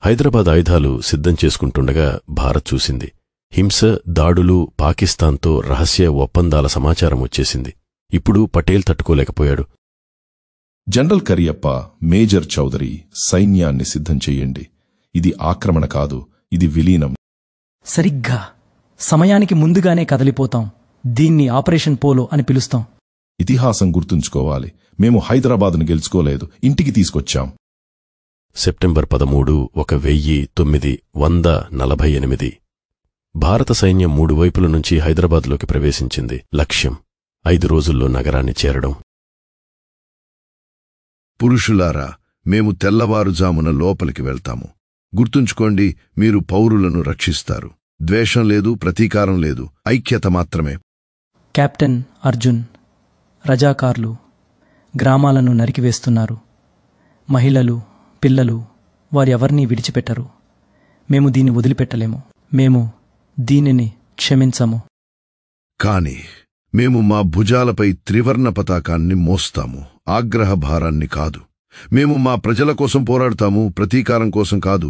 హైదరాబాద్ ఆయుధాలు సిద్ధం చేసుకుంటుండగా భారత్ చూసింది. హింస, దాడులు, పాకిస్తాన్తో రహస్య ఒప్పందాల సమాచారం వచ్చేసింది. ఇప్పుడు పటేల్ తట్టుకోలేకపోయాడు. జనరల్ కరియప్ప, మేజర్ చౌదరి, సైన్యాన్ని సిద్ధం చెయ్యండి. ఇది ఆక్రమణ కాదు, ఇది విలీనం. సరిగ్గా సమయానికి ముందుగానే కదలిపోతాం. దీన్ని ఆపరేషన్ పోలో అని పిలుస్తాం. ఇతిహాసం గుర్తుంచుకోవాలి. మేము హైదరాబాదును గెలుచుకోలేదు, ఇంటికి తీసుకొచ్చాం. సెప్టెంబర్ 13, 1948. భారత సైన్యం 3 వైపుల నుంచి హైదరాబాద్లోకి ప్రవేశించింది. లక్ష్యం 5 రోజుల్లో నగరాన్ని చేరడం. పురుషులారా, మేము తెల్లవారుజామున లోపలికి వెళ్తాము. గుర్తుంచుకోండి, మీరు పౌరులను రక్షిస్తారు. ద్వేషం లేదు, ప్రతీకారం లేదు, ఐక్యత మాత్రమే. కెప్టెన్ అర్జున్, రజాకార్లు గ్రామాలను నరికివేస్తున్నారు. మహిళలు, పిల్లలు, వారెవర్నీ విడిచిపెట్టరు. మేము దీన్ని వదిలిపెట్టలేము. మేము దీనిని క్షమించము. కాని మేము మా భుజాలపై త్రివర్ణ పతాకాన్ని మోస్తాము, ఆగ్రహ భారాన్ని కాదు. మేము మా ప్రజల కోసం పోరాడతాము, ప్రతీకారం కోసం కాదు.